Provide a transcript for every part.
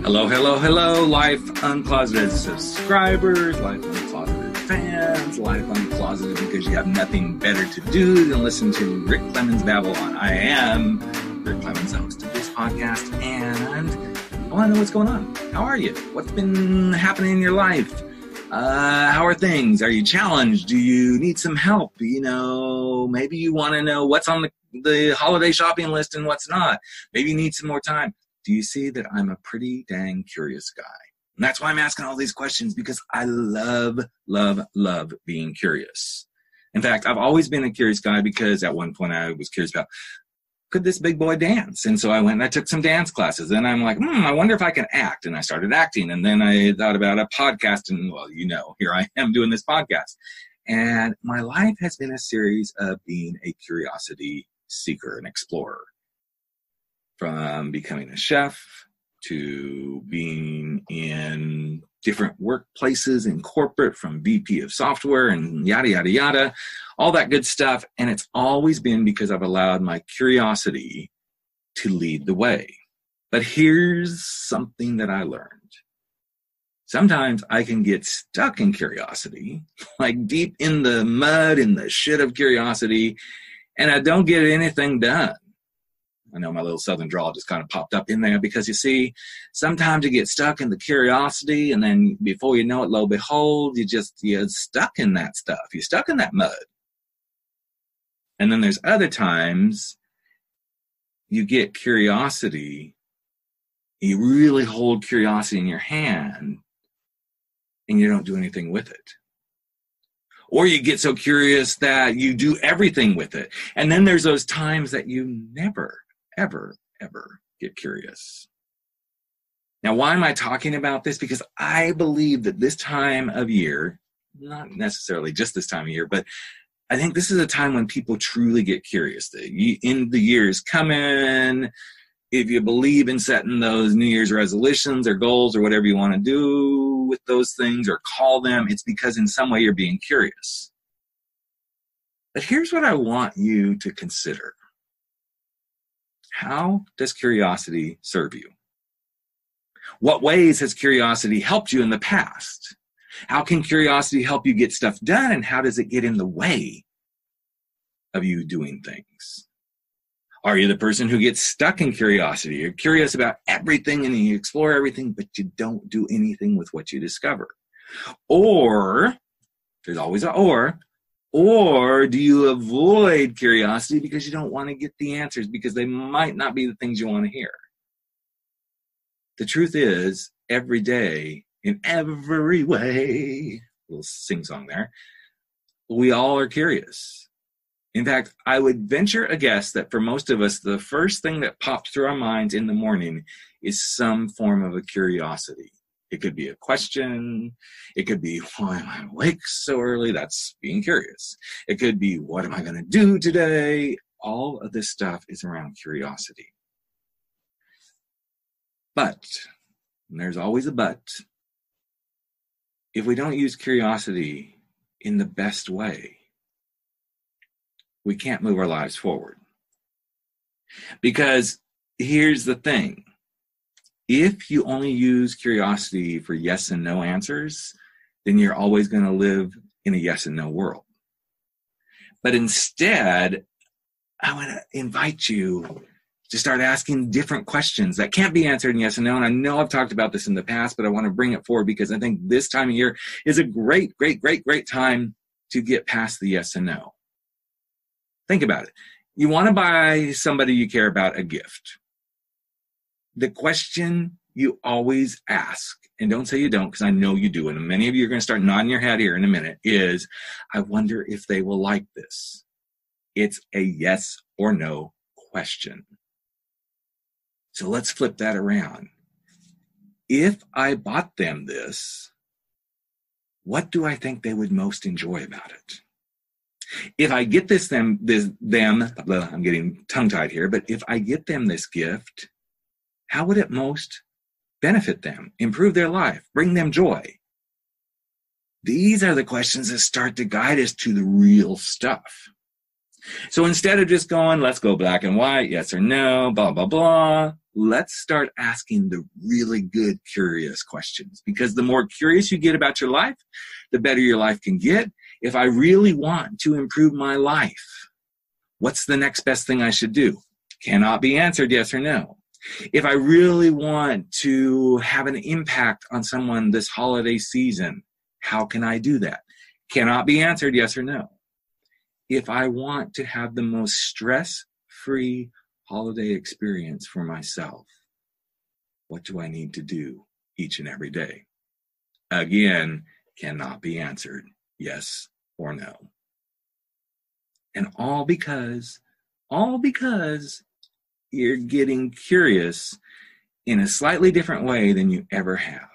Hello, hello, hello, Life Uncloseted subscribers, Life Uncloseted fans, Life Uncloseted because you have nothing better to do than listen to Rick Clemens babble on. I am Rick Clemens, the host of this podcast, and I want to know what's going on. How are you? What's been happening in your life? How are things? Are you challenged? Do you need some help? You know, maybe you want to know what's on the holiday shopping list and what's not. Maybe you need some more time. Do you see that I'm a pretty dang curious guy? And that's why I'm asking all these questions, because I love being curious. In fact, I've always been a curious guy because at one point I was curious about, could this big boy dance? And so I went and I took some dance classes. And I'm like, I wonder if I can act. And I started acting. And then I thought about a podcast. And, well, you know, here I am doing this podcast. And my life has been a series of being a curiosity seeker and explorer. From becoming a chef to being in different workplaces in corporate, from VP of software and yada, yada, yada, all that good stuff. And it's always been because I've allowed my curiosity to lead the way. But here's something that I learned. Sometimes I can get stuck in curiosity, like deep in the mud, in the shit of curiosity, and I don't get anything done. I know my little southern drawl just kind of popped up in there because, you see, sometimes you get stuck in the curiosity, and then before you know it, lo and behold, you're stuck in that stuff. You're stuck in that mud. And then there's other times you get curiosity, you really hold curiosity in your hand, and you don't do anything with it. Or you get so curious that you do everything with it. And then there's those times that you never, ever get curious. Now, why am I talking about this? Because I believe that this time of year, not necessarily just this time of year, but I think this is a time when people truly get curious. In the years coming, if you believe in setting those New Year's resolutions or goals or whatever you want to do with those things or call them, it's because in some way you're being curious. But here's what I want you to consider. How does curiosity serve you? What ways has curiosity helped you in the past? How can curiosity help you get stuff done, and how does it get in the way of you doing things? Are you the person who gets stuck in curiosity? You're curious about everything and you explore everything, but you don't do anything with what you discover. Or, there's always an or do you avoid curiosity because you don't want to get the answers because they might not be the things you want to hear? The truth is, every day, in every way, little sing-song there, we all are curious. In fact, I would venture a guess that for most of us, the first thing that pops through our minds in the morning is some form of a curiosity. It could be a question. It could be, why am I awake so early? That's being curious. It could be, what am I going to do today? All of this stuff is around curiosity. But, and there's always a but, if we don't use curiosity in the best way, we can't move our lives forward. Because here's the thing. If you only use curiosity for yes and no answers, then you're always going to live in a yes and no world. But instead, I want to invite you to start asking different questions that can't be answered in yes and no. And I know I've talked about this in the past, but I want to bring it forward because I think this time of year is a great time to get past the yes and no. Think about it. You want to buy somebody you care about a gift. The question you always ask, and don't say you don't because I know you do, and many of you are going to start nodding your head here in a minute, is, I wonder if they will like this. It's a yes or no question. So let's flip that around. If I bought them this, what do I think they would most enjoy about it? If I get them, I'm getting tongue-tied here, but if I get them this gift, how would it most benefit them, improve their life, bring them joy? These are the questions that start to guide us to the real stuff. So instead of just going, let's go black and white, yes or no, blah, blah, blah, let's start asking the really good, curious questions. Because the more curious you get about your life, the better your life can get. If I really want to improve my life, what's the next best thing I should do? Cannot be answered yes or no. If I really want to have an impact on someone this holiday season, how can I do that? Cannot be answered yes or no. If I want to have the most stress-free holiday experience for myself, what do I need to do each and every day? Again, cannot be answered yes or no. And all because you're getting curious in a slightly different way than you ever have.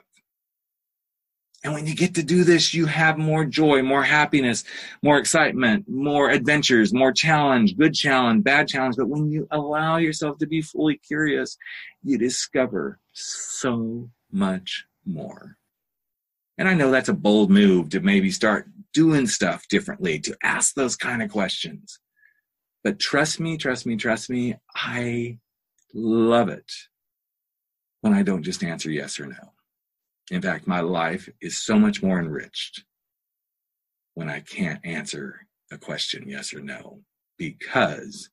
And when you get to do this, you have more joy, more happiness, more excitement, more adventures, more challenge, good challenge, bad challenge. But when you allow yourself to be fully curious, you discover so much more. And I know that's a bold move to maybe start doing stuff differently, to ask those kind of questions. But trust me, I love it when I don't just answer yes or no. In fact, my life is so much more enriched when I can't answer a question yes or no, because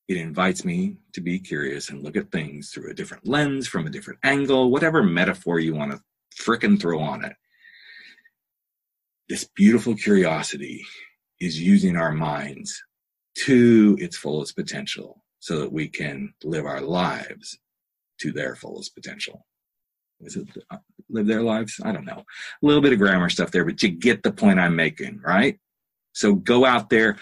it invites me to be curious and look at things through a different lens, from a different angle, whatever metaphor you want to frickin' throw on it. This beautiful curiosity is using our minds to its fullest potential so that we can live our lives to their fullest potential. Is it live their lives? I don't know. A little bit of grammar stuff there, but you get the point I'm making, right? So go out there,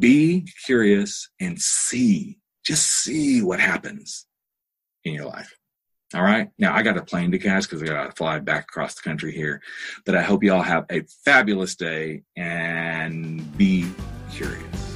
be curious, and just see what happens in your life. All right? Now, I got a plane to catch because I got to fly back across the country here. But I hope you all have a fabulous day and be curious.